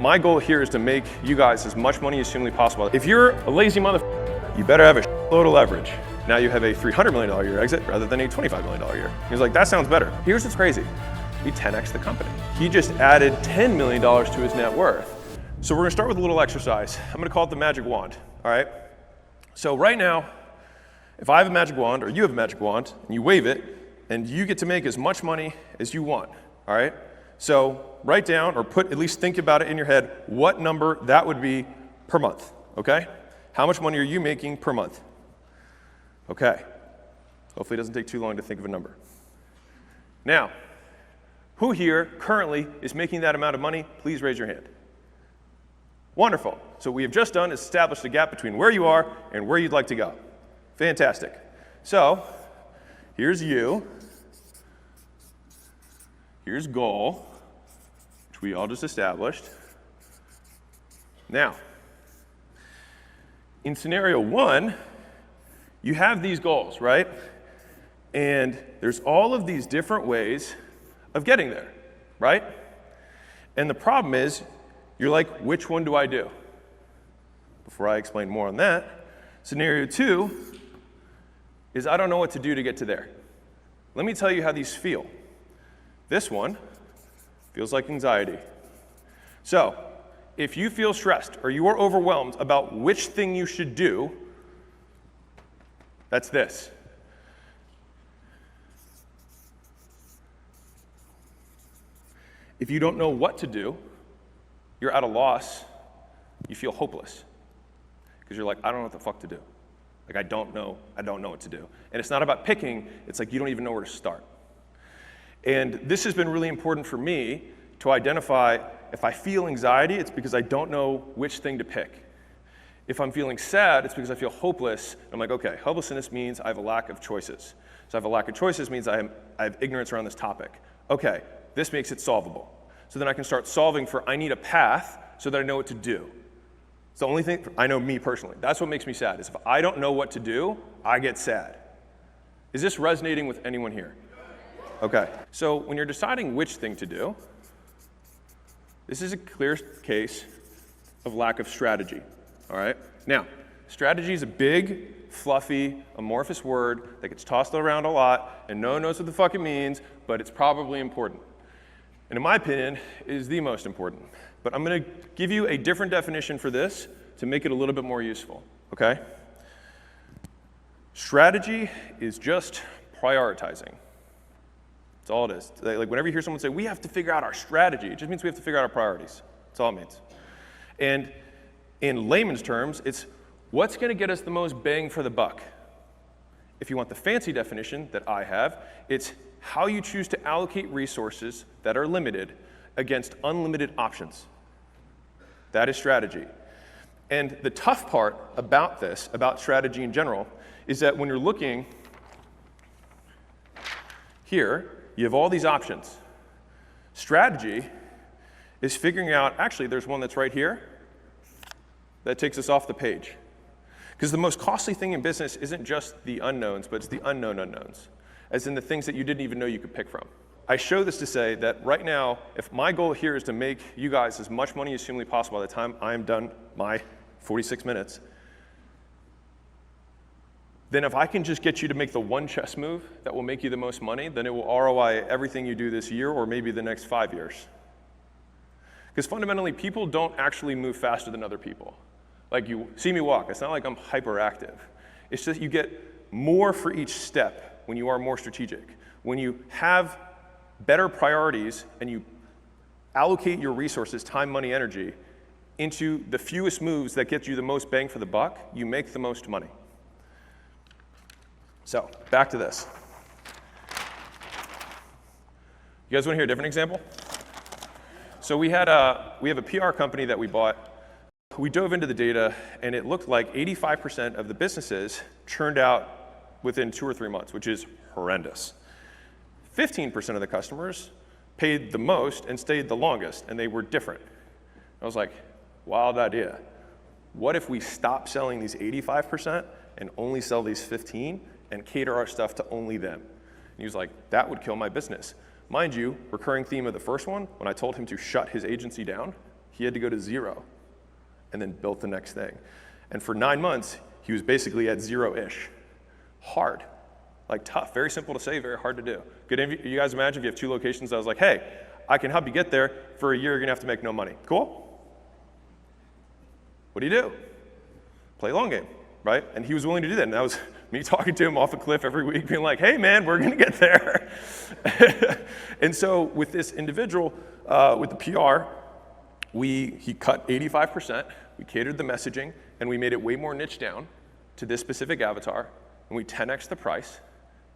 My goal here is to make you guys as much money as humanly possible. If you're a lazy motherfucker, you better have a load of leverage. Now you have a $300 million a year exit rather than a $25 million a year. He's like, that sounds better. Here's what's crazy. He 10x the company. He just added $10 million to his net worth. So we're gonna start with a little exercise. I'm gonna call it the magic wand, all right? So right now, if I have a magic wand or you have a magic wand and you wave it and you get to make as much money as you want, all right? So write down or at least think about it in your head what number that would be per month, okay? How much money are you making per month? Okay. Hopefully it doesn't take too long to think of a number. Now, who here currently is making that amount of money? Please raise your hand. Wonderful. So what we have just done is established a gap between where you are and where you'd like to go. Fantastic. So here's you. Here's goal, which we all just established. Now, in scenario one, you have these goals, right? And there's all of these different ways of getting there, right? And the problem is, you're like, which one do I do? Before I explain more on that, scenario two is I don't know what to do to get to there. Let me tell you how these feel. This one feels like anxiety. So, if you feel stressed or you are overwhelmed about which thing you should do, that's this. If you don't know what to do, you're at a loss, you feel hopeless. Because you're like, I don't know what the fuck to do. Like, I don't know what to do. And it's not about picking, it's like you don't even know where to start. And this has been really important for me to identify if I feel anxiety, it's because I don't know which thing to pick. If I'm feeling sad, it's because I feel hopeless. I'm like, okay, hopelessness means I have a lack of choices. So I have a lack of choices means I have ignorance around this topic. Okay, this makes it solvable. So then I can start solving for I need a path so that I know what to do. It's the only thing, I know me personally, that's what makes me sad, is if I don't know what to do, I get sad. Is this resonating with anyone here? Okay, so when you're deciding which thing to do, this is a clear case of lack of strategy, all right? Now, strategy is a big, fluffy, amorphous word that gets tossed around a lot, and no one knows what the fuck it means, but it's probably important. And in my opinion, it is the most important. But I'm gonna give you a different definition for this to make it a little bit more useful, okay? Strategy is just prioritizing. That's all it is. Like whenever you hear someone say, we have to figure out our strategy, it just means we have to figure out our priorities. That's all it means. And in layman's terms, it's what's gonna get us the most bang for the buck. If you want the fancy definition that I have, it's how you choose to allocate resources that are limited against unlimited options. That is strategy. And the tough part about this, about strategy in general, is that when you're looking here, you have all these options. Strategy is figuring out, actually there's one that's right here that takes us off the page. Because the most costly thing in business isn't just the unknowns, but it's the unknown unknowns, as in the things that you didn't even know you could pick from. I show this to say that right now, if my goal here is to make you guys as much money as humanly possible by the time I am done my 46 minutes, then if I can just get you to make the one chess move that will make you the most money, then it will ROI everything you do this year or maybe the next 5 years. Because fundamentally, people don't actually move faster than other people. Like you see me walk, it's not like I'm hyperactive. It's just you get more for each step when you are more strategic. When you have better priorities and you allocate your resources, time, money, energy, into the fewest moves that get you the most bang for the buck, you make the most money. So, back to this. You guys want to hear a different example? So we have a PR company that we bought. We dove into the data, and it looked like 85% of the businesses churned out within 2 or 3 months, which is horrendous. 15% of the customers paid the most and stayed the longest, and they were different. I was like, wild idea. What if we stop selling these 85% and only sell these 15 and cater our stuff to only them? And he was like, that would kill my business. Mind you, recurring theme of the first one, when I told him to shut his agency down, He had to go to 0 and then built the next thing. And for 9 months, he was basically at 0-ish. Hard, like tough, very simple to say, very hard to do. Could you guys imagine if you have 2 locations? I was like, hey, I can help you get there. For a year, you're gonna have to make no money. Cool? What do? Play long game, right? And he was willing to do that. And that was me talking to him off a cliff every week, being like, hey man, we're gonna get there. And so with this individual, with the PR, he cut 85%, we catered the messaging, and we made it way more niche down to this specific avatar, and we 10x the price,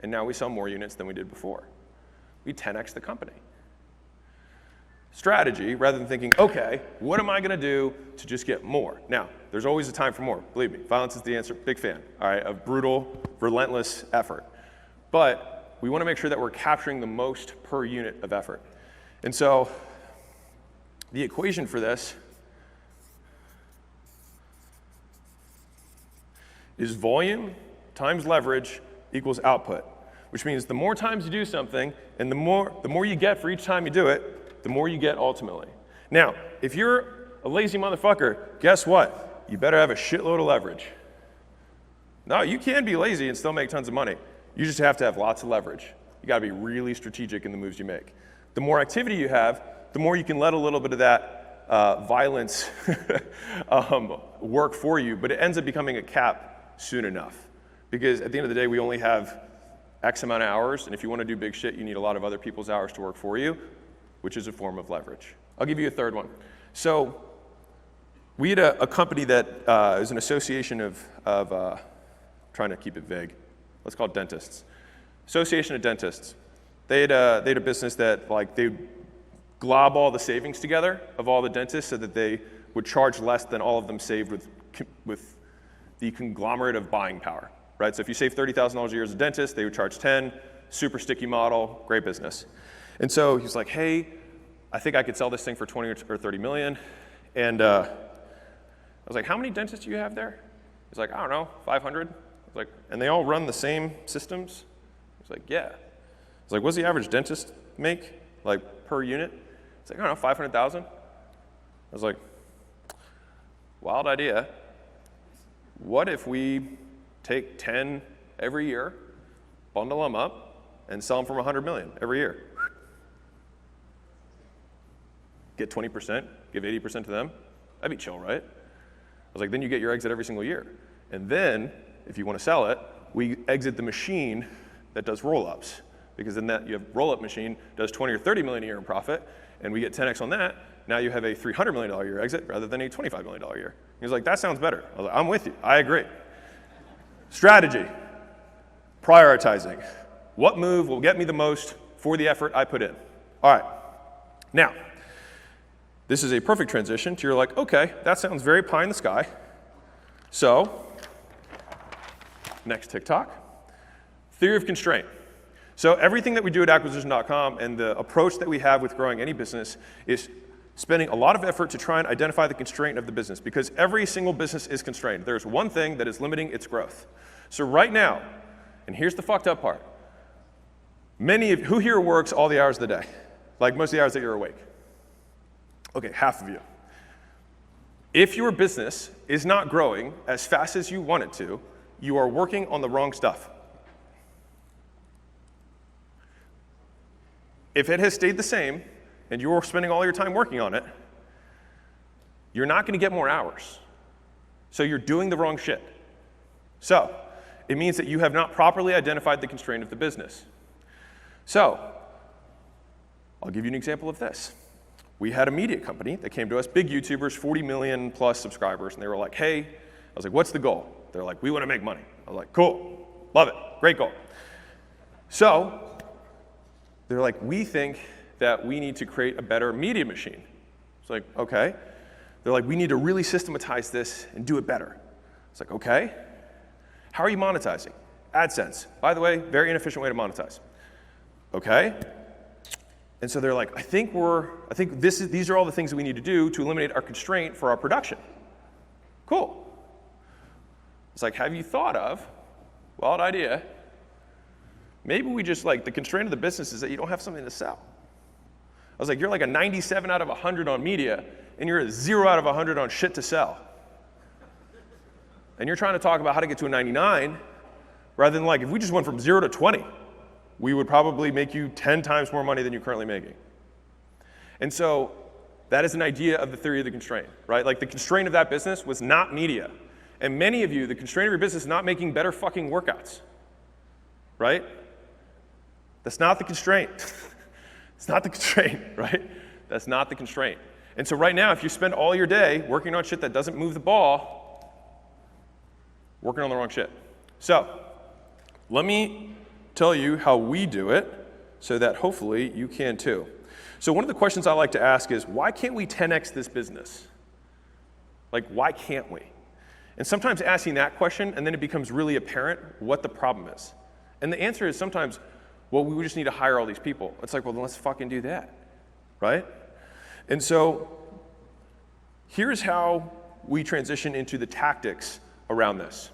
and now we sell more units than we did before. We 10x the company. Strategy, rather than thinking, okay, what am I gonna do to just get more? Now, there's always a time for more, believe me. Violence is the answer, big fan, all right, of brutal, relentless effort. But we wanna make sure that we're capturing the most per unit of effort. And so, the equation for this is volume times leverage equals output, which means the more times you do something and the more you get for each time you do it, the more you get ultimately. Now, if you're a lazy motherfucker, guess what? You better have a shitload of leverage. No, you can be lazy and still make tons of money. You just have to have lots of leverage. You gotta be really strategic in the moves you make. The more activity you have, the more you can let a little bit of that violence work for you, but it ends up becoming a cap soon enough. Because at the end of the day, we only have X amount of hours, and if you want to do big shit, you need a lot of other people's hours to work for you, which is a form of leverage. I'll give you a third one. So we had a company that is an association of trying to keep it vague. Let's call it dentists. Association of dentists. They had a business that they glob all the savings together of all the dentists so that they would charge less than all of them saved with the conglomerate of buying power, right? So if you save $30,000 a year as a dentist, they would charge 10, super sticky model, great business. And so he's like, hey, I think I could sell this thing for 20 or 30 million. And I was like, how many dentists do you have there? He's like, I don't know, 500. I was like, and they all run the same systems? He's like, yeah. I was like, what's the average dentist make, per unit? He's like, I don't know, 500,000. I was like, wild idea. What if we take 10 every year, bundle them up, and sell them for 100 million every year? Get 20%, give 80% to them. That'd be chill, right? I was like, then you get your exit every single year. And then, if you want to sell it, we exit the machine that does roll-ups. Because then you have roll-up machine does 20 or 30 million a year in profit, and we get 10x on that. Now you have a $300 million a year exit rather than a $25 million a year. He was like, that sounds better. I was like, I'm with you, I agree. Strategy, prioritizing. What move will get me the most for the effort I put in? All right, now, this is a perfect transition to you're like, okay, that sounds very pie in the sky. So, next TikTok, theory of constraint. So everything that we do at acquisition.com and the approach that we have with growing any business is spending a lot of effort to try and identify the constraint of the business, because every single business is constrained. There's one thing that is limiting its growth. So right now, and here's the fucked up part, who here works all the hours of the day? Like most of the hours that you're awake? Okay, half of you. If your business is not growing as fast as you want it to, you are working on the wrong stuff. If it has stayed the same, and you're spending all your time working on it, you're not going to get more hours. So you're doing the wrong shit. So it means that you have not properly identified the constraint of the business. So I'll give you an example of this. We had a media company that came to us, big YouTubers, 40 million plus subscribers, and they were like, hey, I was like, what's the goal? They're like, we want to make money. I was like, cool, love it, great goal. So they're like, we think that we need to create a better media machine. It's like, okay. They're like, we need to really systematize this and do it better. It's like, okay. How are you monetizing? AdSense. By the way, very inefficient way to monetize. Okay. And so they're like, I think these are all the things that we need to do to eliminate our constraint for our production. Cool. It's like, have you thought of, wild idea, maybe we just the constraint of the business is that you don't have something to sell. I was like, you're like a 97 out of 100 on media, and you're a 0 out of 100 on shit to sell. And you're trying to talk about how to get to a 99, rather than like, if we just went from 0 to 20, we would probably make you 10 times more money than you're currently making. And so that is an idea of the theory of the constraint, right? Like the constraint of that business was not media. And many of you, the constraint of your business is not making better fucking workouts, right? That's not the constraint. It's not the constraint, right? That's not the constraint. And so right now, if you spend all your day working on shit that doesn't move the ball, working on the wrong shit. So let me tell you how we do it so that hopefully you can too. So one of the questions I like to ask is, why can't we 10x this business? Like, why can't we? And sometimes asking that question, and then it becomes really apparent what the problem is. And the answer is sometimes, well, we just need to hire all these people. It's like, well, then let's fucking do that, right? And so here's how we transition into the tactics around this.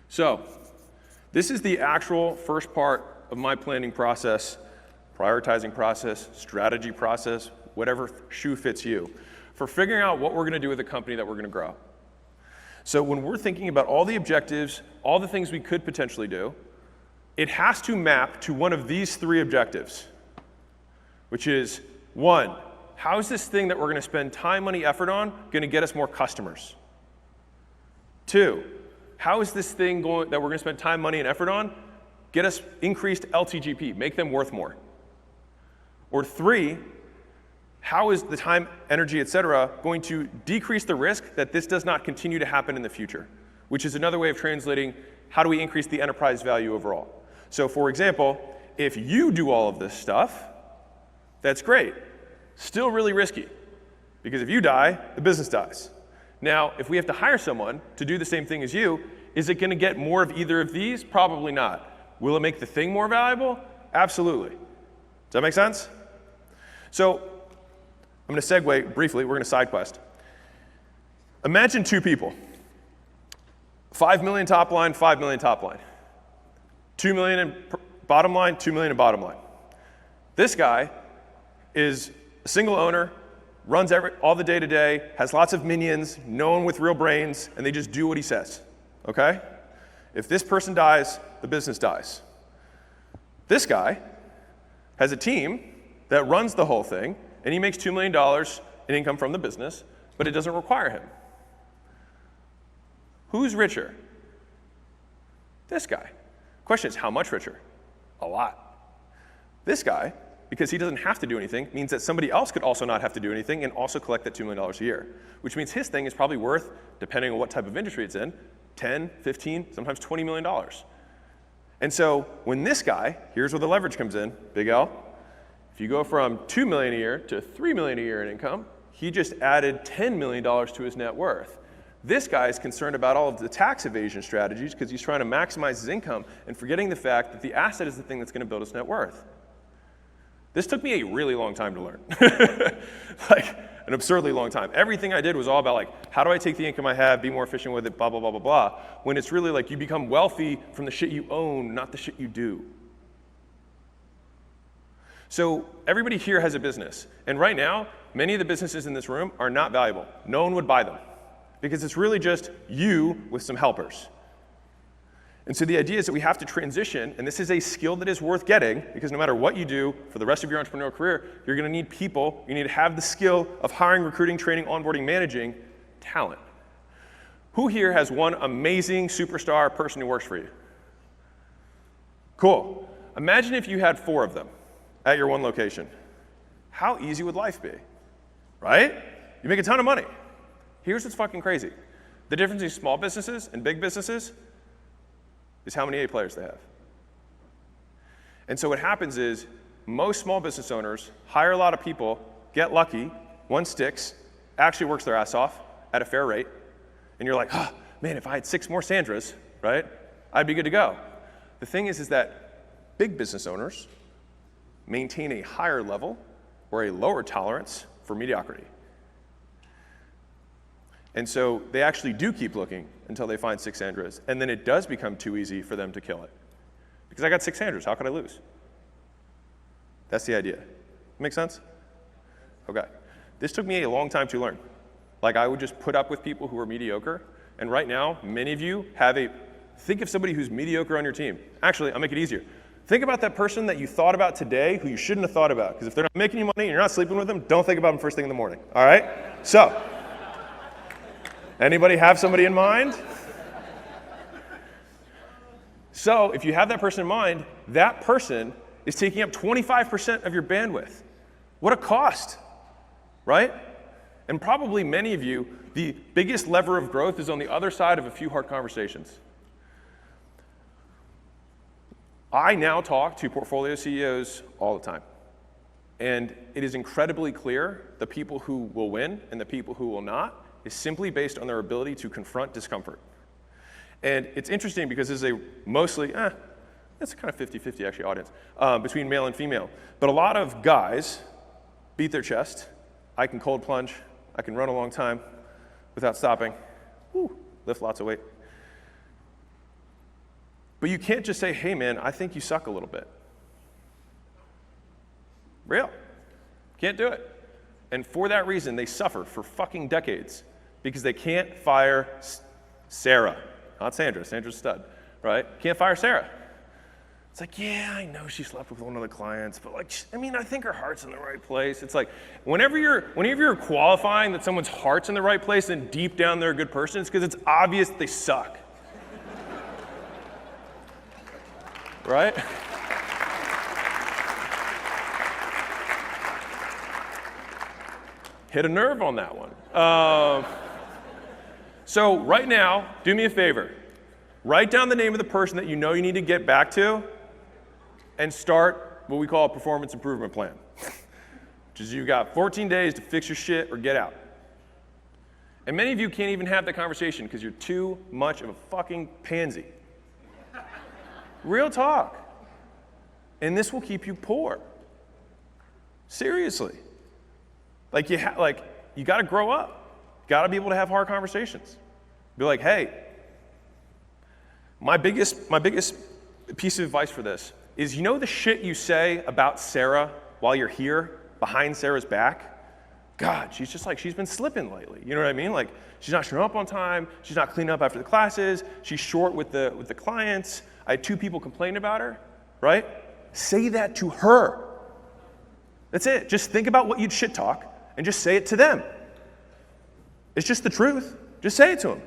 So this is the actual first part of my planning process, prioritizing process, strategy process, whatever shoe fits you, for figuring out what we're going to do with the company that we're going to grow. So when we're thinking about all the objectives, all the things we could potentially do, it has to map to one of these 3 objectives, which is, 1, how is this thing that we're going to spend time, money, effort on going to get us more customers? 2, how is this thing that we're going to spend time, money, and effort on get us increased LTGP, make them worth more? Or 3, how is the time, energy, et cetera, going to decrease the risk that this does not continue to happen in the future? Which is another way of translating, how do we increase the enterprise value overall? So for example, if you do all of this stuff, that's great. Still really risky, because if you die, the business dies. Now, if we have to hire someone to do the same thing as you, is it going to get more of either of these? Probably not. Will it make the thing more valuable? Absolutely. Does that make sense? So I'm going to segue briefly. We're going to side quest. Imagine 2 people. 5 million top line, 5 million top line. 2 million in bottom line, 2 million in bottom line. This guy is a single owner, runs all the day-to-day, has lots of minions, no one with real brains, and they just do what he says, okay? If this person dies, the business dies. This guy has a team that runs the whole thing, and he makes $2 million in income from the business, but it doesn't require him. Who's richer? This guy. Question is, how much richer? A lot. This guy, because he doesn't have to do anything, means that somebody else could also not have to do anything and also collect that $2 million a year, which means his thing is probably worth, depending on what type of industry it's in, 10, 15, sometimes $20 million. And so when this guy, here's where the leverage comes in, big L, if you go from $2 million a year to $3 million a year in income, he just added $10 million to his net worth. This guy is concerned about all of the tax evasion strategies because he's trying to maximize his income and forgetting the fact that the asset is the thing that's going to build his net worth. This took me a really long time to learn. Like, an absurdly long time. Everything I did was all about, like, how do I take the income I have, be more efficient with it, blah, blah, blah, blah, blah. When it's really like you become wealthy from the shit you own, not the shit you do. So everybody here has a business. And right now, many of the businesses in this room are not valuable. No one would buy them. Because it's really just you with some helpers. And so the idea is that we have to transition, and this is a skill that is worth getting, because no matter what you do for the rest of your entrepreneurial career, you're going to need people. You need to have the skill of hiring, recruiting, training, onboarding, managing talent. Who here has one amazing superstar person who works for you? Cool. Imagine if you had 4 of them at your one location. How easy would life be? Right? You make a ton of money. Here's what's fucking crazy. The difference between small businesses and big businesses is how many A players they have. And so what happens is most small business owners hire a lot of people, get lucky, one sticks, actually works their ass off at a fair rate, and you're like, oh, man, if I had 6 more Sandras, right, I'd be good to go. The thing is that big business owners maintain a higher level or a lower tolerance for mediocrity. And so they actually do keep looking until they find 6 Sandras. And then it does become too easy for them to kill it. Because I got 6 Sandras, how could I lose? That's the idea. Make sense? Okay. This took me a long time to learn. Like, I would just put up with people who were mediocre. And right now, many of you think of somebody who's mediocre on your team. Actually, I'll make it easier. Think about that person that you thought about today who you shouldn't have thought about. Because if they're not making you money and you're not sleeping with them, don't think about them first thing in the morning. All right? So, anybody have somebody in mind? So, if you have that person in mind, that person is taking up 25% of your bandwidth. What a cost, right? And probably many of you, the biggest lever of growth is on the other side of a few hard conversations. I now talk to portfolio CEOs all the time. And it is incredibly clear the people who will win and the people who will not is simply based on their ability to confront discomfort. And it's interesting because this is a mostly, it's kind of 50-50 actually audience, between male and female. But a lot of guys beat their chest. I can cold plunge. I can run a long time without stopping. Woo, lift lots of weight. But you can't just say, hey man, I think you suck a little bit. Real. Can't do it. And for that reason, they suffer for fucking decades because they can't fire Sarah. Not Sandra. Sandra's a stud, right? Can't fire Sarah. It's like, yeah, I know she slept with one of the clients, but like, I mean, I think her heart's in the right place. It's like, whenever you're qualifying that someone's heart's in the right place and deep down they're a good person, it's because it's obvious they suck. Right? Hit a nerve on that one. So right now, do me a favor. Write down the name of the person that you know you need to get back to and start what we call a performance improvement plan. Which is you've got 14 days to fix your shit or get out. And many of you can't even have that conversation because you're too much of a fucking pansy. Real talk. And this will keep you poor. Seriously. Like you got to grow up. You got to be able to have hard conversations. Be like, hey, my biggest piece of advice for this is, you know the shit you say about Sarah while you're here behind Sarah's back? God, she's been slipping lately. You know what I mean? Like, she's not showing up on time. She's not cleaning up after the classes. She's short with the clients. I had 2 people complain about her, right? Say that to her. That's it. Just think about what you'd shit talk and just say it to them. It's just the truth. Just say it to them.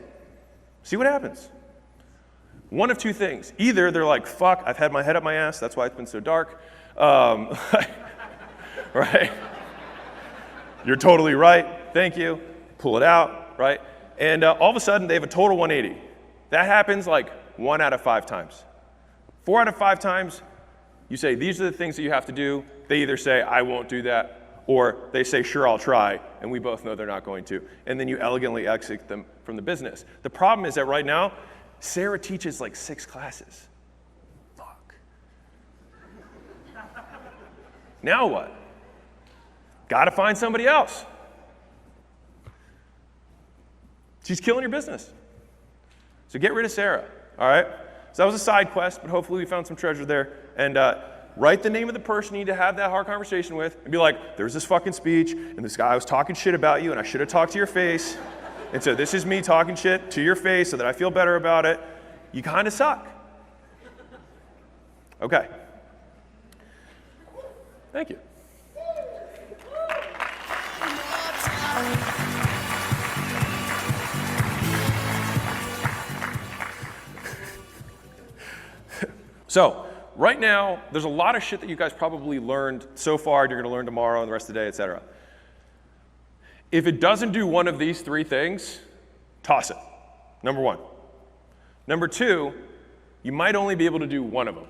See what happens. One of 2 things. Either they're like, fuck, I've had my head up my ass. That's why it's been so dark. Right? You're totally right. Thank you. Pull it out, right? And all of a sudden, they have a total 180. That happens like 1 out of 5 times. 4 out of 5 times, you say, these are the things that you have to do. They either say, I won't do that, or they say, sure, I'll try, and we both know they're not going to. And then you elegantly exit them from the business. The problem is that right now, Sarah teaches like 6 classes. Fuck. Now what? Got to find somebody else. She's killing your business. So get rid of Sarah, all right? So that was a side quest, but hopefully we found some treasure there. And write the name of the person you need to have that hard conversation with and be like, there's this fucking speech, and this guy was talking shit about you, and I should have talked to your face. And so this is me talking shit to your face so that I feel better about it. You kind of suck. Okay. Thank you. So, right now, there's a lot of shit that you guys probably learned so far, you're going to learn tomorrow and the rest of the day, etc. If it doesn't do one of these 3 things, toss it. Number 1. Number 2, you might only be able to do 1 of them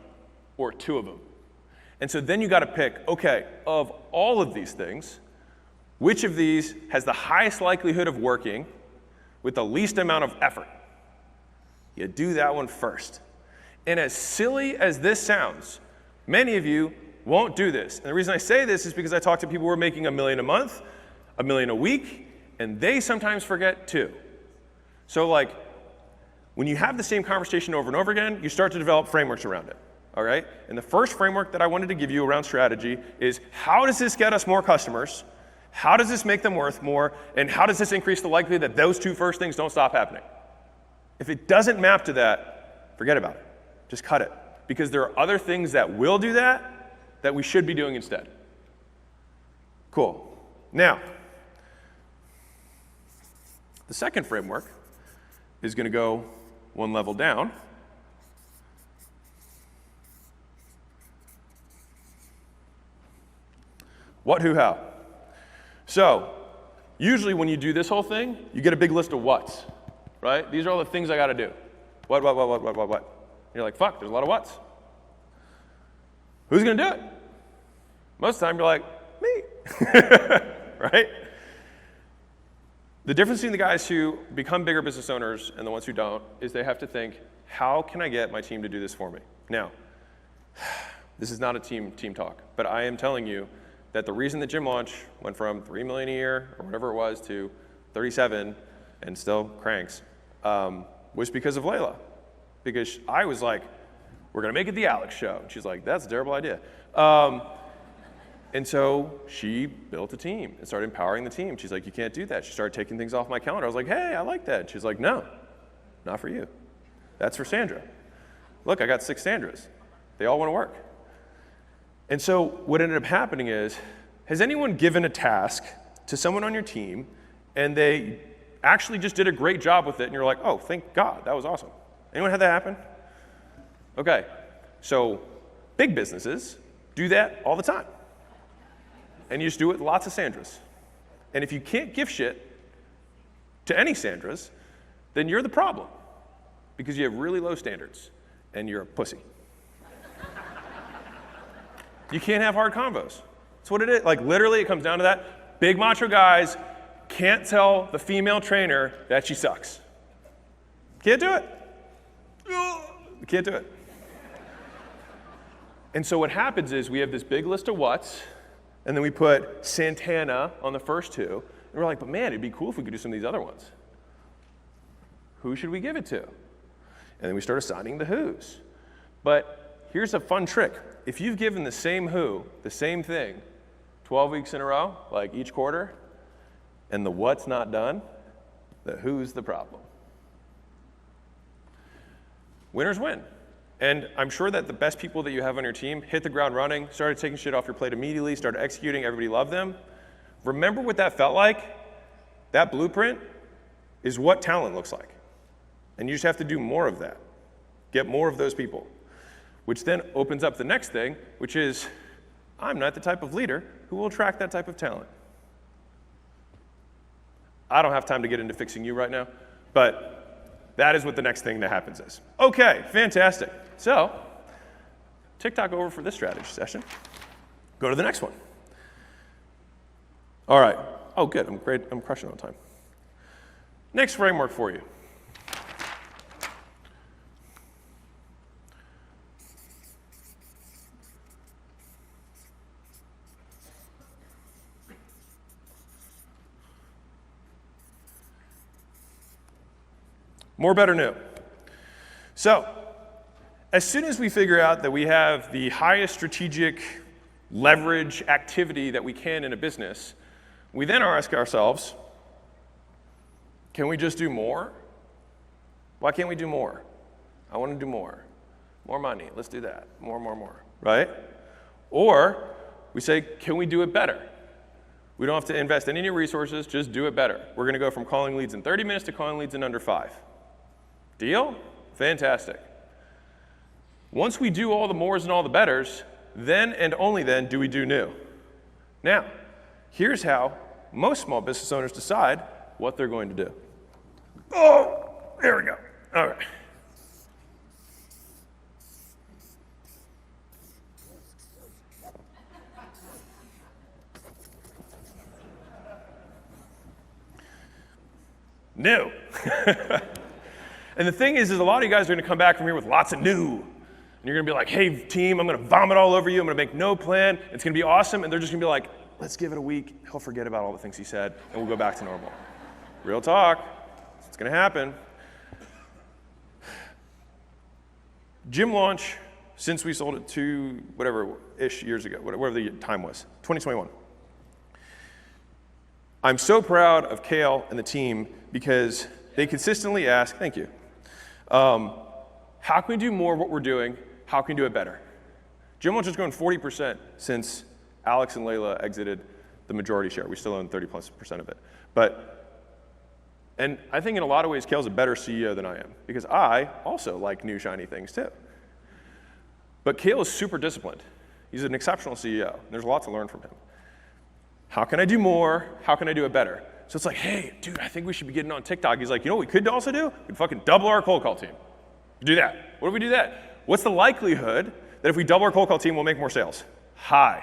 or 2 of them. And so then you got to pick, okay, of all of these things, which of these has the highest likelihood of working with the least amount of effort? You do that one first. And as silly as this sounds, many of you won't do this. And the reason I say this is because I talk to people who are making $1 million a month, $1 million a week, and they sometimes forget too. So like, when you have the same conversation over and over again, you start to develop frameworks around it, all right? And the first framework that I wanted to give you around strategy is, how does this get us more customers? How does this make them worth more? And how does this increase the likelihood that those two first things don't stop happening? If it doesn't map to that, forget about it. Just cut it. Because there are other things that will do that we should be doing instead. Cool. Now, the second framework is going to go one level down. What, who, how. So, usually when you do this whole thing, you get a big list of whats, right? These are all the things I got to do. What. And you're like, fuck, there's a lot of whats. Who's going to do it? Most of the time, you're like, me, right? The difference between the guys who become bigger business owners and the ones who don't is they have to think, how can I get my team to do this for me? Now, this is not a team talk, but I am telling you that the reason that Gym Launch went from 3 million a year or whatever it was to 37 and still cranks was because of Layla. Because I was like, we're going to make it the Alex show. And she's like, that's a terrible idea. And so she built a team and started empowering the team. She's like, you can't do that. She started taking things off my calendar. I was like, hey, I like that. She's like, no, not for you. That's for Sandra. Look, I got 6 Sandras. They all want to work. And so what ended up happening is, has anyone given a task to someone on your team and they actually just did a great job with it and you're like, oh, thank God, that was awesome. Anyone had that happen? Okay, so big businesses do that all the time. And you just do it with lots of Sandras. And if you can't give shit to any Sandras, then you're the problem. Because you have really low standards, and you're a pussy. You can't have hard convos. That's what it is. Like, literally, it comes down to that. Big macho guys can't tell the female trainer that she sucks. Can't do it. You can't do it. And so what happens is we have this big list of whats, and then we put Santana on the first 2, and we're like, but man, it'd be cool if we could do some of these other ones. Who should we give it to? And then we start assigning the who's. But here's a fun trick. If you've given the same who, the same thing, 12 weeks in a row, like each quarter, and the what's not done, the who's the problem. Winners win. And I'm sure that the best people that you have on your team hit the ground running, started taking shit off your plate immediately, started executing, everybody loved them. Remember what that felt like? That blueprint is what talent looks like. And you just have to do more of that. Get more of those people. Which then opens up the next thing, which is, I'm not the type of leader who will attract that type of talent. I don't have time to get into fixing you right now, but that is what the next thing that happens is. Okay, fantastic. So, TikTok over for this strategy session. Go to the next one. All right. Oh, good. I'm great. I'm crushing on time. Next framework for you. More, better, new. So, as soon as we figure out that we have the highest strategic leverage activity that we can in a business, we then ask ourselves, can we just do more? Why can't we do more? I want to do more. More money, let's do that. More, right? Or we say, can we do it better? We don't have to invest any of your resources, just do it better. We're going to go from calling leads in 30 minutes to calling leads in under 5. Deal? Fantastic. Once we do all the mores and all the betters, then and only then do we do new. Now, here's how most small business owners decide what they're going to do. Oh, there we go. All right. New. And the thing is a lot of you guys are going to come back from here with lots of new. And you're going to be like, hey, team, I'm going to vomit all over you. I'm going to make no plan. It's going to be awesome. And they're just going to be like, let's give it a week. He'll forget about all the things he said, and we'll go back to normal. Real talk. That's What's going to happen? Gym launch, since we sold it to whatever-ish years ago, whatever the time was, 2021. I'm so proud of Kale and the team because they consistently ask, thank you, how can we do more of what we're doing? How can we do it better? Gym launch has grown 40% since Alex and Layla exited the majority share. We still own 30+% of it. And I think in a lot of ways, Kale's a better CEO than I am because I also like new shiny things too. But Kale is super disciplined. He's an exceptional CEO. And there's a lot to learn from him. How can I do more? How can I do it better? So it's like, hey, dude, I think we should be getting on TikTok. He's like, you know what we could also do? We'd fucking double our cold call team. Do that. What if we do that? What's the likelihood that if we double our cold call team, we'll make more sales? High.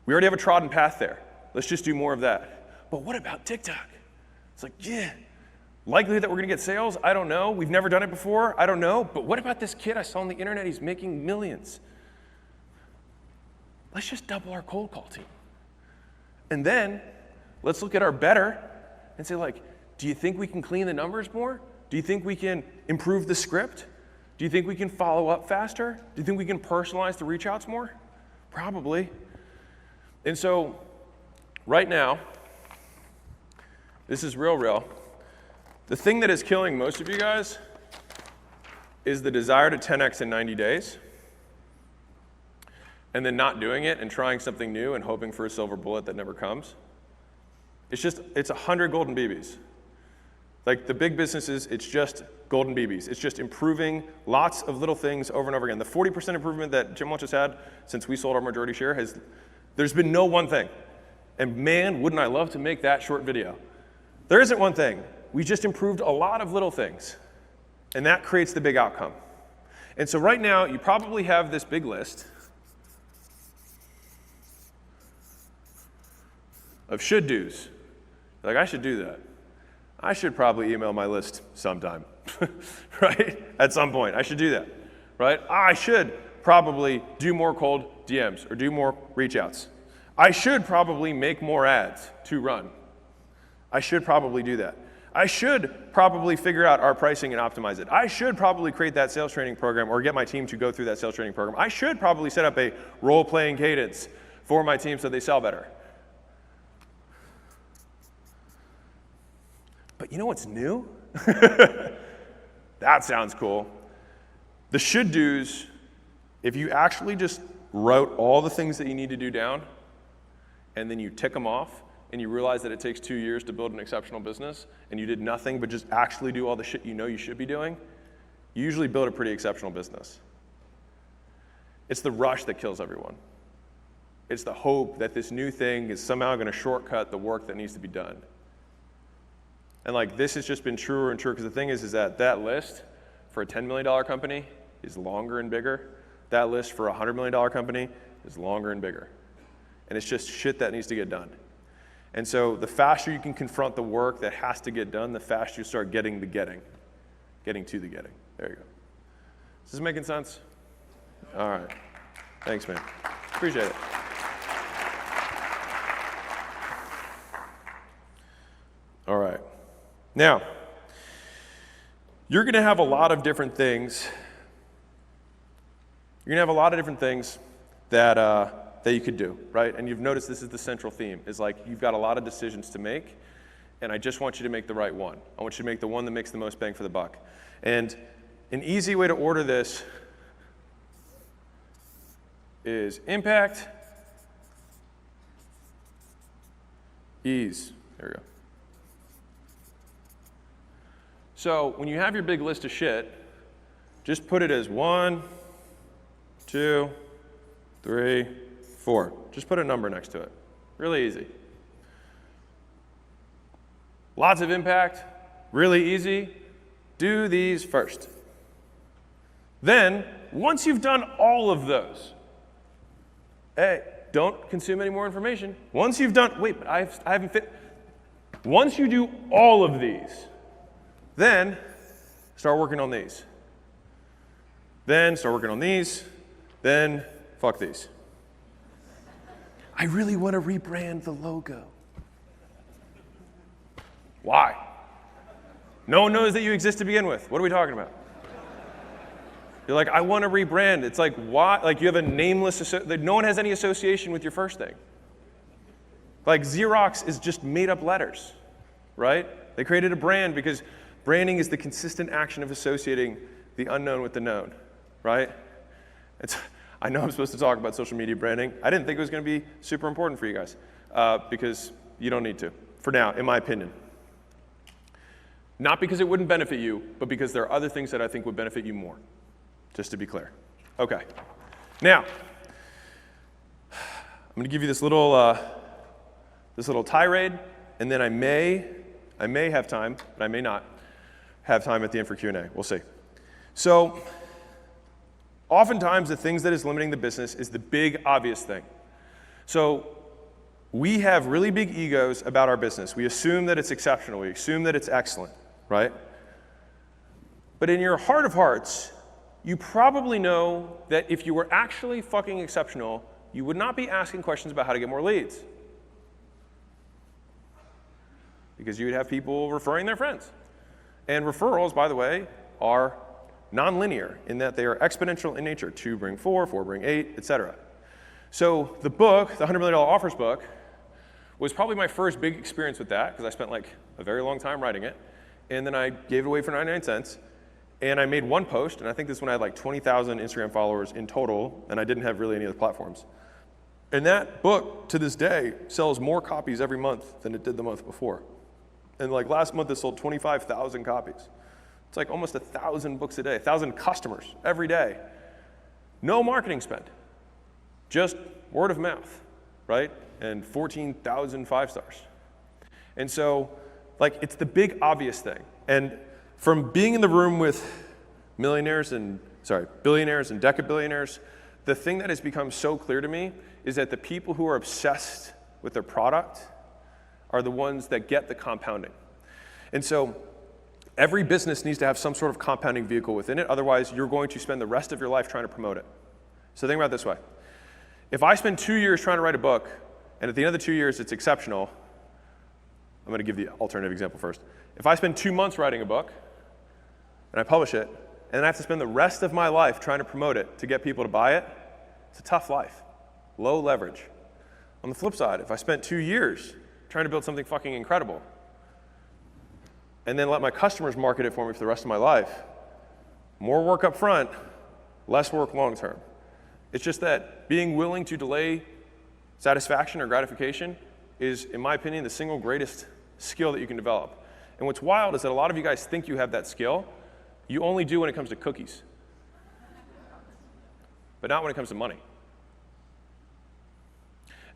We already have a trodden path there. Let's just do more of that. But what about TikTok? It's like, yeah, likelihood that we're gonna get sales? I don't know. We've never done it before. I don't know. But what about this kid I saw on the internet? He's making millions. Let's just double our cold call team. And then let's look at our better and say, like, do you think we can clean the numbers more? Do you think we can improve the script? Do you think we can follow up faster? Do you think we can personalize the reach outs more? Probably. And so right now, this is real. The thing that is killing most of you guys is the desire to 10x in 90 days and then not doing it and trying something new and hoping for a silver bullet that never comes. It's 100 golden BBs. Like the big businesses, it's just golden BBs. It's just improving lots of little things over and over again. The 40% improvement that Gym Launch has had since we sold our majority share there's been no one thing. And man, wouldn't I love to make that short video. There isn't one thing. We just improved a lot of little things. And that creates the big outcome. And so right now, you probably have this big list of should do's. Like, I should do that. I should probably email my list sometime, right? At some point, I should do that, right? I should probably do more cold DMs or do more reach outs. I should probably make more ads to run. I should probably do that. I should probably figure out our pricing and optimize it. I should probably create that sales training program or get my team to go through that sales training program. I should probably set up a role-playing cadence for my team so they sell better. But you know what's new? That sounds cool. The should do's, if you actually just wrote all the things that you need to do down and then you tick them off and you realize that it takes 2 years to build an exceptional business and you did nothing but just actually do all the shit you know you should be doing, you usually build a pretty exceptional business. It's the rush that kills everyone. It's the hope that this new thing is somehow going to shortcut the work that needs to be done. And like this has just been truer and truer because the thing is that that list for a $10 million company is longer and bigger. That list for a $100 million company is longer and bigger. And it's just shit that needs to get done. And so the faster you can confront the work that has to get done, the faster you start getting to the getting. There you go. Is this making sense? All right. Thanks, man. Appreciate it. All right. Now, you're going to have a lot of different things. You're going to have a lot of different things that you could do, right? And you've noticed this is the central theme, is like you've got a lot of decisions to make, and I just want you to make the right one. I want you to make the one that makes the most bang for the buck. And an easy way to order this is impact, ease. There we go. So when you have your big list of shit, just put it as 1, 2, 3, 4. Just put a number next to it. Really easy. Lots of impact, really easy. Do these first. Then, once you've done all of those, hey, don't consume any more information. Once you've done, wait, but I haven't fit. Once you do all of these, then start working on these. Then start working on these. Then fuck these. I really want to rebrand the logo. Why? No one knows that you exist to begin with. What are we talking about? You're like, I want to rebrand. It's like, why? Like, you have a nameless, no one has any association with your first thing. Like, Xerox is just made up letters, right? They created a brand because branding is the consistent action of associating the unknown with the known, right? I know I'm supposed to talk about social media branding. I didn't think it was going to be super important for you guys because you don't need to, for now, in my opinion. Not because it wouldn't benefit you, but because there are other things that I think would benefit you more, just to be clear. Okay. Now, I'm going to give you this little tirade, and then I may have time, but I may not have time at the end for Q&A. We'll see. So, oftentimes the things that is limiting the business is the big, obvious thing. So, we have really big egos about our business. We assume that it's exceptional. We assume that it's excellent, right? But in your heart of hearts, you probably know that if you were actually fucking exceptional, you would not be asking questions about how to get more leads. Because you would have people referring their friends. And referrals, by the way, are nonlinear in that they are exponential in nature. 2 bring 4, 4 bring 8, etc. So the book, the $100 Million Offers book, was probably my first big experience with that because I spent like a very long time writing it. And then I gave it away for 99 cents. And I made one post, and I think this one I had like 20,000 Instagram followers in total, and I didn't have really any other platforms. And that book, to this day, sells more copies every month than it did the month before. And like last month, it sold 25,000 copies. It's like almost 1,000 books a day, 1,000 customers every day. No marketing spend, just word of mouth, right? And 14,000 5-stars. And so, like, it's the big obvious thing. And from being in the room with billionaires and decabillionaires, the thing that has become so clear to me is that the people who are obsessed with their product are the ones that get the compounding. And so every business needs to have some sort of compounding vehicle within it. Otherwise, you're going to spend the rest of your life trying to promote it. So think about it this way. If I spend 2 years trying to write a book, and at the end of the 2 years it's exceptional, I'm going to give the alternative example first. If I spend 2 months writing a book, and I publish it, and then I have to spend the rest of my life trying to promote it to get people to buy it, it's a tough life. Low leverage. On the flip side, if I spent 2 years trying to build something fucking incredible, and then let my customers market it for me for the rest of my life, more work up front, less work long term. It's just that being willing to delay satisfaction or gratification is, in my opinion, the single greatest skill that you can develop. And what's wild is that a lot of you guys think you have that skill. You only do when it comes to cookies, but not when it comes to money.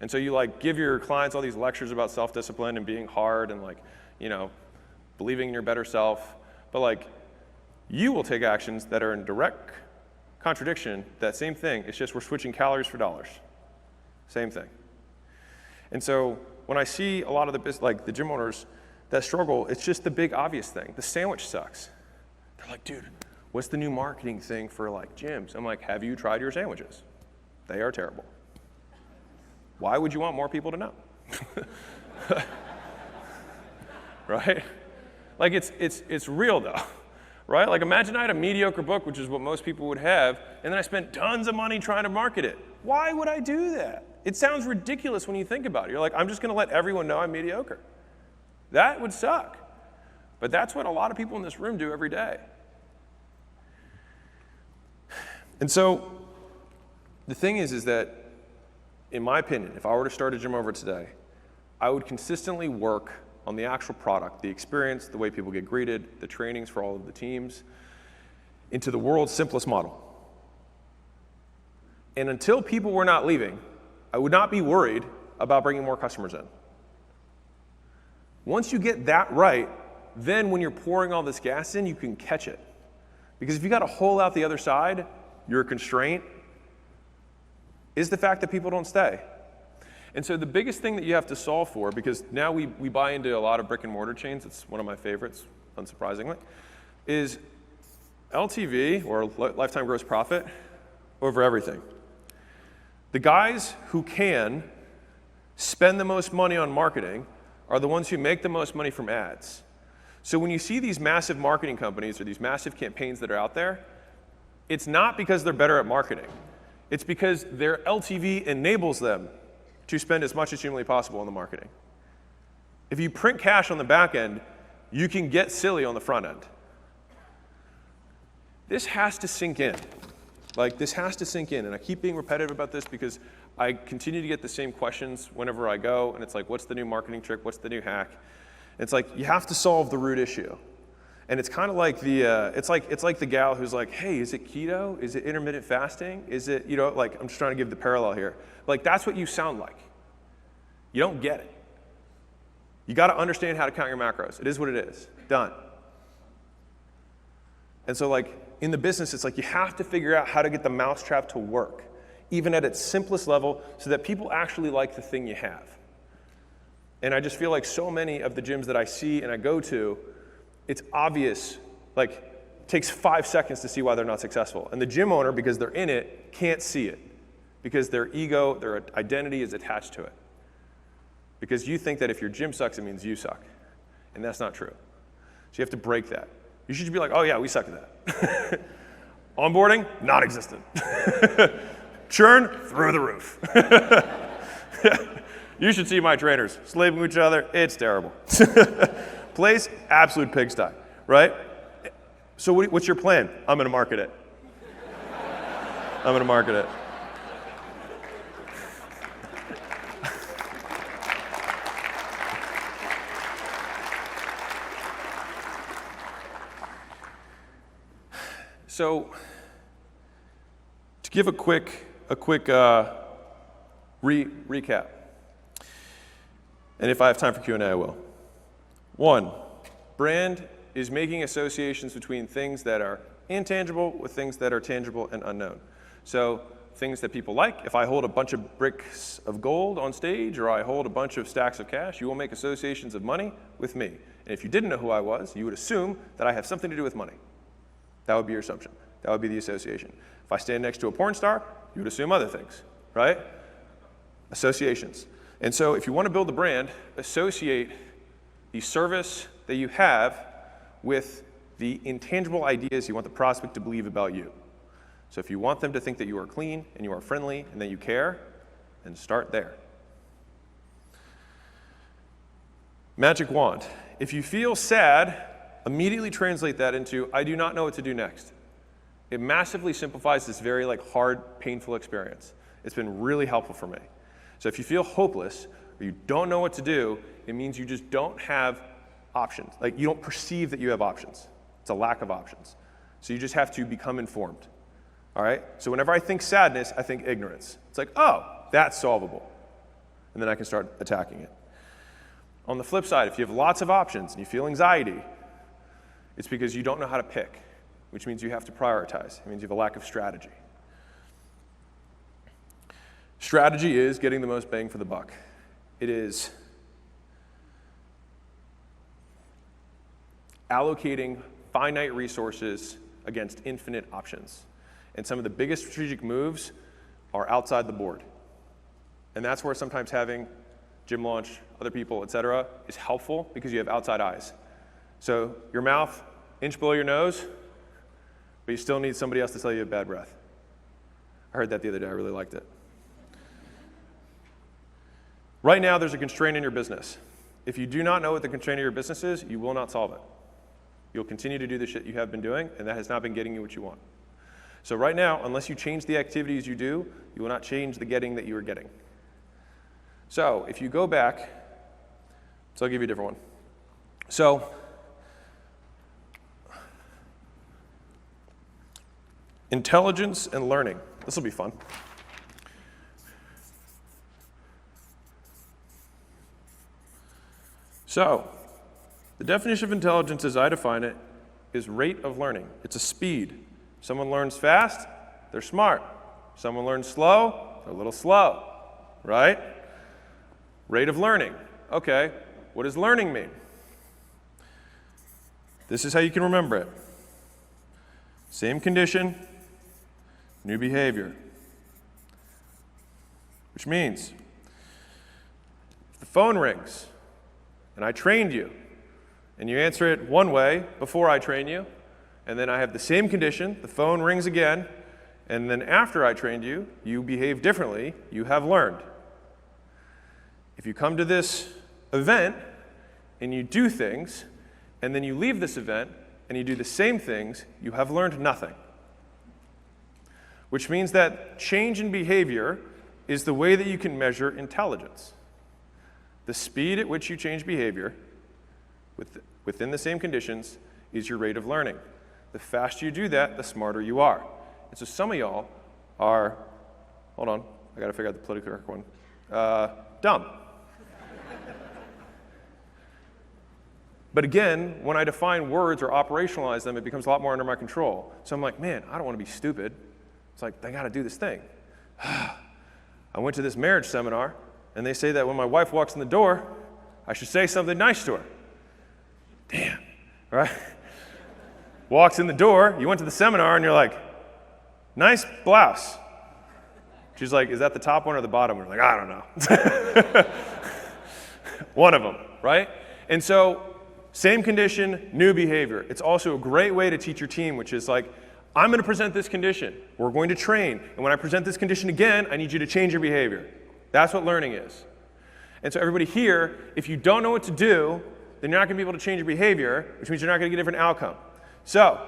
And so you like give your clients all these lectures about self-discipline and being hard and like, you know, believing in your better self, but like you will take actions that are in direct contradiction, that same thing. It's just we're switching calories for dollars. Same thing. And so when I see a lot of the gym owners that struggle, it's just the big obvious thing. The sandwich sucks. They're like, dude, what's the new marketing thing for like gyms? I'm like, have you tried your sandwiches? They are terrible. Why would you want more people to know? Right? Like it's real though, right? Like imagine I had a mediocre book, which is what most people would have, and then I spent tons of money trying to market it. Why would I do that? It sounds ridiculous when you think about it. You're like, I'm just gonna let everyone know I'm mediocre. That would suck. But that's what a lot of people in this room do every day. And so the thing is that, in my opinion, if I were to start a gym over today, I would consistently work on the actual product, the experience, the way people get greeted, the trainings for all of the teams, into the world's simplest model. And until people were not leaving, I would not be worried about bringing more customers in. Once you get that right, then when you're pouring all this gas in, you can catch it. Because if you got a hole out the other side, your constraint is the fact that people don't stay. And so the biggest thing that you have to solve for, because now we buy into a lot of brick and mortar chains, it's one of my favorites, unsurprisingly, is LTV, or lifetime gross profit, over everything. The guys who can spend the most money on marketing are the ones who make the most money from ads. So when you see these massive marketing companies or these massive campaigns that are out there, it's not because they're better at marketing. It's because their LTV enables them to spend as much as humanly possible on the marketing. If you print cash on the back end, you can get silly on the front end. This has to sink in. Like, this has to sink in. And I keep being repetitive about this because I continue to get the same questions whenever I go, and it's like, what's the new marketing trick? What's the new hack? And it's like, you have to solve the root issue. And it's kind of like it's like the gal who's like, hey, is it keto? Is it intermittent fasting? Is it, like, I'm just trying to give the parallel here. Like, that's what you sound like. You don't get it. You got to understand how to count your macros. It is what it is. Done. And so, like, in the business, it's like you have to figure out how to get the mousetrap to work, even at its simplest level, so that people actually like the thing you have. And I just feel like so many of the gyms that I see and I go to, it's obvious, like, it takes 5 seconds to see why they're not successful. And the gym owner, because they're in it, can't see it, because their ego, their identity is attached to it. Because you think that if your gym sucks, it means you suck. And that's not true. So you have to break that. You should be like, oh yeah, we suck at that. Onboarding, non-existent. Churn, through the roof. You should see my trainers. Sleeping with each other, it's terrible. Place, absolute pigsty, right? So what's your plan? I'm gonna market it. I'm gonna market it. So, to give a quick recap, and if I have time for Q&A, I will. 1, brand is making associations between things that are intangible with things that are tangible and unknown. So, things that people like, if I hold a bunch of bricks of gold on stage or I hold a bunch of stacks of cash, you will make associations of money with me. And if you didn't know who I was, you would assume that I have something to do with money. That would be your assumption. That would be the association. If I stand next to a porn star, you would assume other things, right? Associations. And so if you want to build a brand, associate the service that you have with the intangible ideas you want the prospect to believe about you. So if you want them to think that you are clean and you are friendly and that you care, then start there. Magic wand. If you feel sad, immediately translate that into, I do not know what to do next. It massively simplifies this very hard, painful experience. It's been really helpful for me. So if you feel hopeless or you don't know what to do, it means you just don't have options. Like, you don't perceive that you have options. It's a lack of options. So you just have to become informed. All right? So whenever I think sadness, I think ignorance. It's like, oh, that's solvable. And then I can start attacking it. On the flip side, if you have lots of options and you feel anxiety, it's because you don't know how to pick, which means you have to prioritize. It means you have a lack of strategy. Strategy is getting the most bang for the buck. It is allocating finite resources against infinite options. And some of the biggest strategic moves are outside the board. And that's where sometimes having gym launch, other people, et cetera, is helpful because you have outside eyes. So your mouth, inch below your nose, but you still need somebody else to tell you you have bad breath. I heard that the other day. I really liked it. Right now, there's a constraint in your business. If you do not know what the constraint of your business is, you will not solve it. You'll continue to do the shit you have been doing, and that has not been getting you what you want. So right now, unless you change the activities you do, you will not change the getting that you are getting. So if you go back, so I'll give you a different one. So intelligence and learning. This will be fun. So the definition of intelligence as I define it is rate of learning. It's a speed. Someone learns fast, they're smart. Someone learns slow, they're a little slow, right? Rate of learning. Okay, what does learning mean? This is how you can remember it. Same condition, new behavior. Which means, if the phone rings, and I trained you, and you answer it one way before I train you, and then I have the same condition, the phone rings again, and then after I trained you, you behave differently, you have learned. If you come to this event and you do things, and then you leave this event and you do the same things, you have learned nothing. Which means that change in behavior is the way that you can measure intelligence. The speed at which you change behavior within the same conditions is your rate of learning. The faster you do that, the smarter you are. And so some of y'all are, hold on, I gotta figure out the politically correct one, dumb. But again, when I define words or operationalize them, it becomes a lot more under my control. So I'm like, man, I don't want to be stupid. It's like, I got to do this thing. I went to this marriage seminar, and they say that when my wife walks in the door, I should say something nice to her. Damn, right? Walks in the door, you went to the seminar, and you're like, nice blouse. She's like, is that the top one or the bottom one? We're like, I don't know. One of them, right? And so, same condition, new behavior. It's also a great way to teach your team, which is like, I'm going to present this condition. We're going to train. And when I present this condition again, I need you to change your behavior. That's what learning is. And so everybody here, if you don't know what to do, then you're not going to be able to change your behavior, which means you're not going to get a different outcome. So,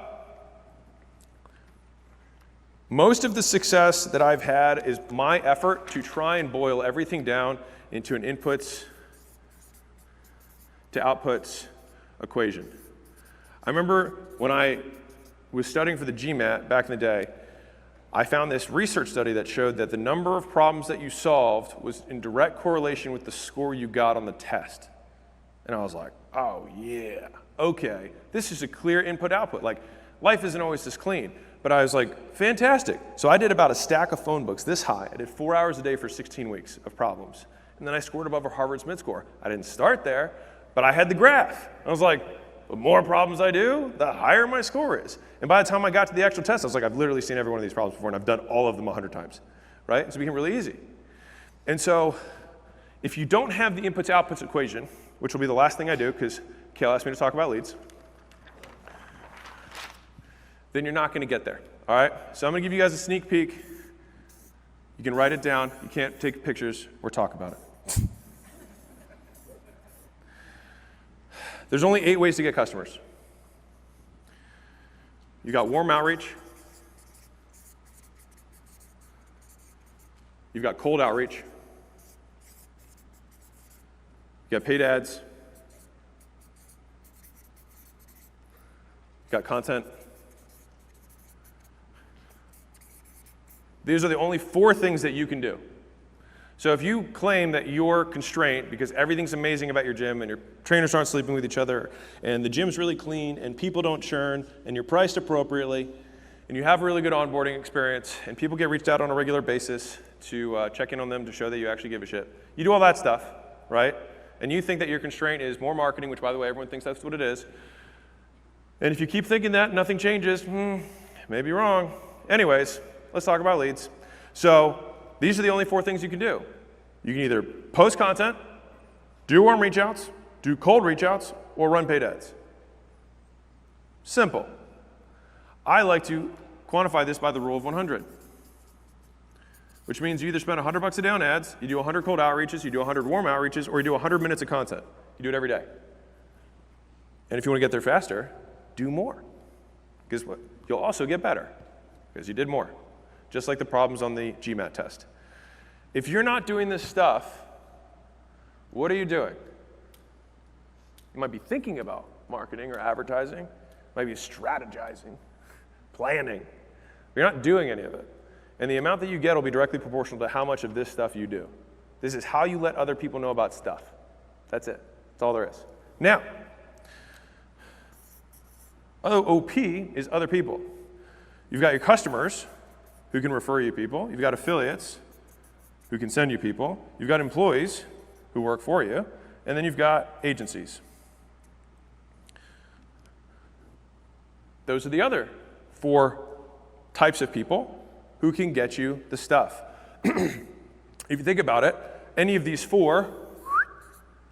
most of the success that I've had is my effort to try and boil everything down into an inputs to outputs equation. I remember when I was studying for the GMAT back in the day, I found this research study that showed that the number of problems that you solved was in direct correlation with the score you got on the test. And I was like, oh yeah, okay, this is a clear input-output. Like, life isn't always this clean. But I was like, fantastic. So I did about a stack of phone books this high. I did 4 hours a day for 16 weeks of problems. And then I scored above Harvard's mid-score. I didn't start there, but I had the graph. I was like, the more problems I do, the higher my score is. And by the time I got to the actual test, I was like, I've literally seen every one of these problems before, and I've done all of them 100 times, right? So it became really easy. And so if you don't have the inputs-outputs equation, which will be the last thing I do, because Kale asked me to talk about leads, then you're not going to get there, all right? So I'm going to give you guys a sneak peek. You can write it down. You can't take pictures or talk about it. There's only 8 ways to get customers. You got warm outreach. You've got cold outreach. You got paid ads. You got content. These are the only 4 things that you can do. So if you claim that your constraint, because everything's amazing about your gym and your trainers aren't sleeping with each other and the gym's really clean and people don't churn and you're priced appropriately and you have a really good onboarding experience and people get reached out on a regular basis to check in on them to show that you actually give a shit. You do all that stuff, right? And you think that your constraint is more marketing, which by the way, everyone thinks that's what it is. And if you keep thinking that, nothing changes, maybe you're wrong. Anyways, let's talk about leads. So these are the only 4 things you can do. You can either post content, do warm reach outs, do cold reach outs, or run paid ads. Simple. I like to quantify this by the rule of 100, which means you either spend $100 a day on ads, you do 100 cold outreaches, you do 100 warm outreaches, or you do 100 minutes of content. You do it every day. And if you want to get there faster, do more. Because you'll also get better, because you did more. Just like the problems on the GMAT test. If you're not doing this stuff, what are you doing? You might be thinking about marketing or advertising, you might be strategizing, planning. You're not doing any of it. And the amount that you get will be directly proportional to how much of this stuff you do. This is how you let other people know about stuff. That's it. That's all there is. Now, OP is other people. You've got your customers, who can refer you people. You've got affiliates who can send you people. You've got employees who work for you. And then you've got agencies. Those are the other 4 types of people who can get you the stuff. If you think about it, any of these 4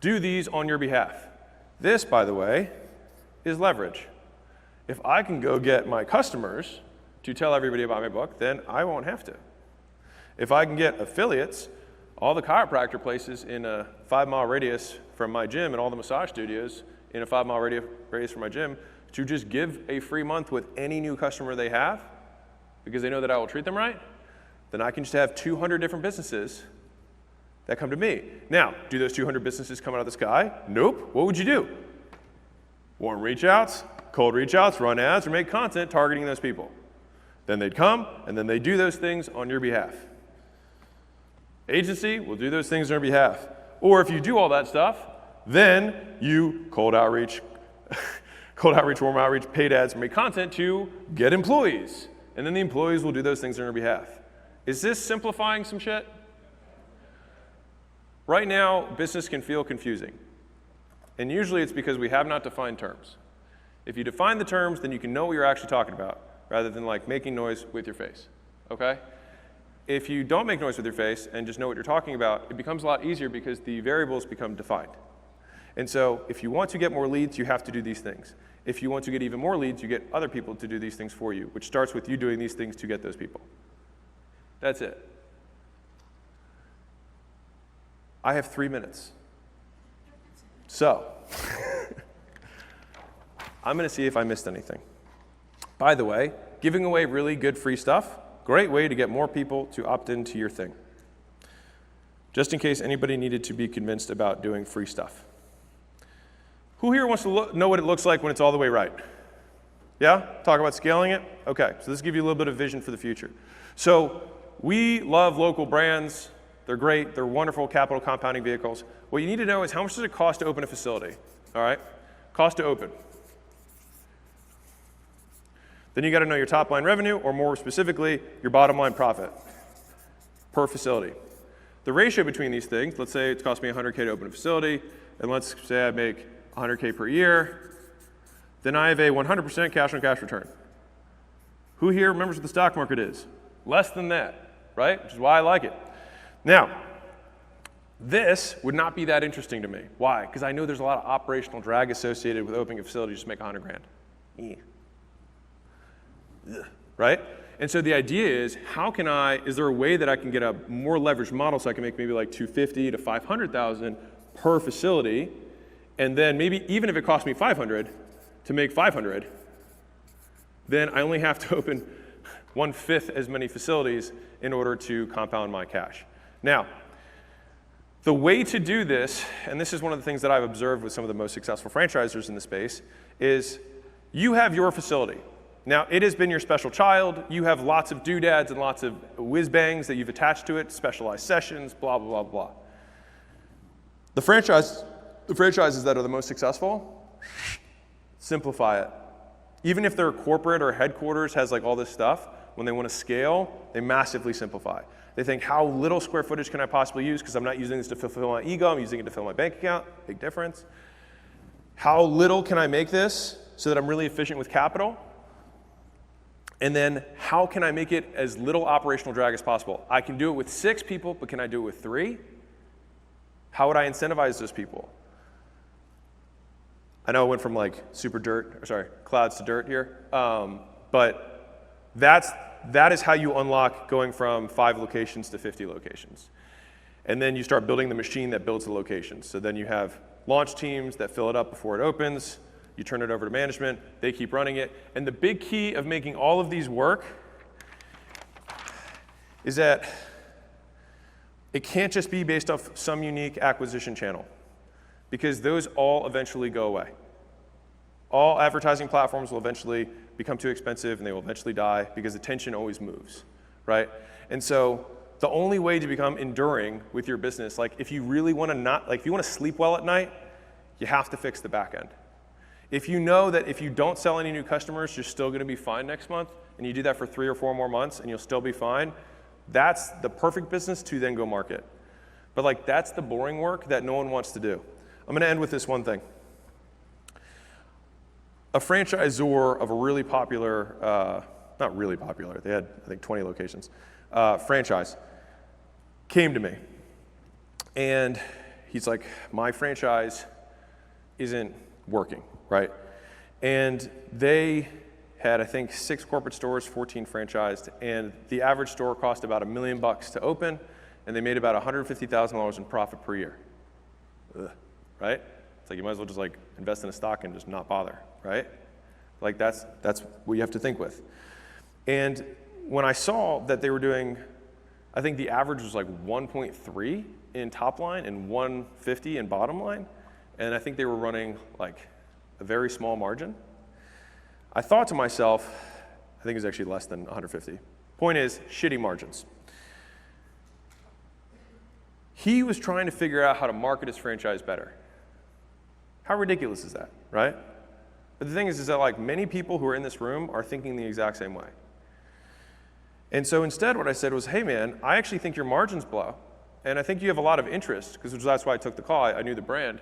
do these on your behalf. This, by the way, is leverage. If I can go get my customers to tell everybody about my book, then I won't have to. If I can get affiliates, all the chiropractor places in a 5-mile radius from my gym and all the massage studios in a 5-mile radius from my gym to just give a free month with any new customer they have because they know that I will treat them right, then I can just have 200 different businesses that come to me. Now, do those 200 businesses come out of the sky? Nope. What would you do? Warm reach outs, cold reach outs, run ads, or make content targeting those people. Then they'd come, and then they do those things on your behalf. Agency will do those things on your behalf. Or if you do all that stuff, then you cold outreach, warm outreach, paid ads, and make content to get employees. And then the employees will do those things on your behalf. Is this simplifying some shit? Right now, business can feel confusing. And usually it's because we have not defined terms. If you define the terms, then you can know what you're actually talking about, rather than like making noise with your face, okay? If you don't make noise with your face and just know what you're talking about, it becomes a lot easier because the variables become defined. And so if you want to get more leads, you have to do these things. If you want to get even more leads, you get other people to do these things for you, which starts with you doing these things to get those people. That's it. I have 3 minutes. So, I'm going to see if I missed anything. By the way, giving away really good free stuff, great way to get more people to opt into your thing. Just in case anybody needed to be convinced about doing free stuff. Who here wants to know what it looks like when it's all the way right? Yeah? Talk about scaling it? Okay, so this will give you a little bit of vision for the future. So, we love local brands. They're great. They're wonderful capital compounding vehicles. What you need to know is how much does it cost to open a facility? All right? Cost to open. Then you got to know your top line revenue, or more specifically, your bottom line profit per facility. The ratio between these things, let's say it's cost me $100K to open a facility, and let's say I make $100K per year, then I have a 100% cash on cash return. Who here remembers what the stock market is? Less than that, right? Which is why I like it. Now, this would not be that interesting to me. Why? Because I know there's a lot of operational drag associated with opening a facility just to make $100 grand. Yeah. Ugh. Right? And so the idea is, is there a way that I can get a more leveraged model so I can make maybe like $250,000 to $500,000 per facility, and then maybe even if it costs me $500 to make $500, then I only have to open 1/5 as many facilities in order to compound my cash. Now, the way to do this, and this is one of the things that I've observed with some of the most successful franchisors in the space, is you have your facility. Now, it has been your special child. You have lots of doodads and lots of whiz-bangs that you've attached to it, specialized sessions, blah, blah, blah, blah. The franchises that are the most successful, simplify it. Even if their corporate or headquarters has like all this stuff, when they want to scale, they massively simplify. They think, how little square footage can I possibly use? Because I'm not using this to fulfill my ego, I'm using it to fill my bank account. Big difference. How little can I make this so that I'm really efficient with capital? And then how can I make it as little operational drag as possible? I can do it with 6 people, but can I do it with 3? How would I incentivize those people? I know it went from like clouds to dirt here, but that is how you unlock going from 5 locations to 50 locations. And then you start building the machine that builds the locations. So then you have launch teams that fill it up before it opens. You turn it over to management. They keep running it. And the big key of making all of these work is that it can't just be based off some unique acquisition channel, because those all eventually go away. All advertising platforms will eventually become too expensive and they will eventually die because attention always moves, right? And so the only way to become enduring with your business, like if you really want to if you want to sleep well at night, you have to fix the back end. If you know that if you don't sell any new customers, you're still going to be fine next month, and you do that for 3 or 4 more months and you'll still be fine, that's the perfect business to then go market. But like that's the boring work that no one wants to do. I'm going to end with this one thing. A franchisor of a really popular, not really popular, they had I think 20 locations, franchise, came to me. And he's like, my franchise isn't working, right? And they had, I think, 6 corporate stores, 14 franchised, and the average store cost about $1 million to open, and they made about $150,000 in profit per year. Ugh, right? It's like you might as well just like invest in a stock and just not bother, right? Like that's what you have to think with. And when I saw that they were doing, I think the average was like 1.3 in top line and 150 in bottom line, and I think they were running like a very small margin. I thought to myself, I think it was actually less than 150. Point is, shitty margins. He was trying to figure out how to market his franchise better. How ridiculous is that, right? But the thing is that like many people who are in this room are thinking the exact same way. And so instead what I said was, hey man, I actually think your margins blow, and I think you have a lot of interest, because that's why I took the call, I knew the brand.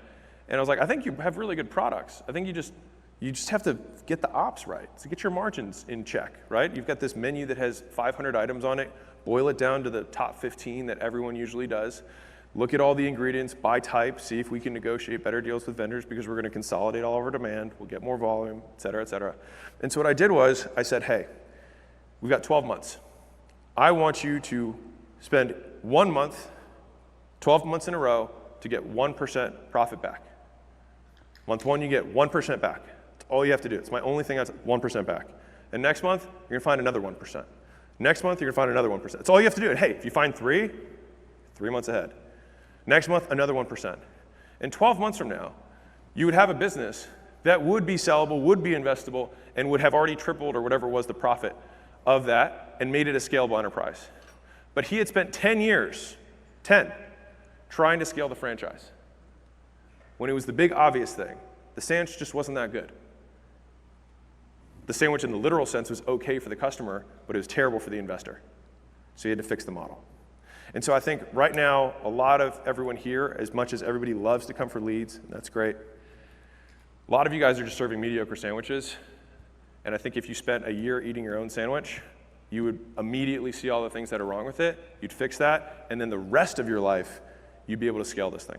And I was like, I think you have really good products. I think you just have to get the ops right. So get your margins in check, right? You've got this menu that has 500 items on it. Boil it down to the top 15 that everyone usually does. Look at all the ingredients by type. See if we can negotiate better deals with vendors, because we're going to consolidate all of our demand. We'll get more volume, et cetera, et cetera. And so what I did was I said, hey, we've got 12 months. I want you to spend 1 month, 12 months in a row, to get 1% profit back. Month 1, you get 1% back. That's all you have to do. It's my only thing that's 1% back. And next month, you're going to find another 1%. Next month, you're going to find another 1%. That's all you have to do. And hey, if you find 3 months ahead. Next month, another 1%. And 12 months from now, you would have a business that would be sellable, would be investable, and would have already tripled or whatever was the profit of that and made it a scalable enterprise. But he had spent 10 years, 10, trying to scale the franchise, when it was the big obvious thing. The sandwich just wasn't that good. The sandwich in the literal sense was okay for the customer, but it was terrible for the investor. So he had to fix the model. And so I think right now, a lot of everyone here, as much as everybody loves to come for leads, and that's great, a lot of you guys are just serving mediocre sandwiches. And I think if you spent a year eating your own sandwich, you would immediately see all the things that are wrong with it, you'd fix that, and then the rest of your life, you'd be able to scale this thing.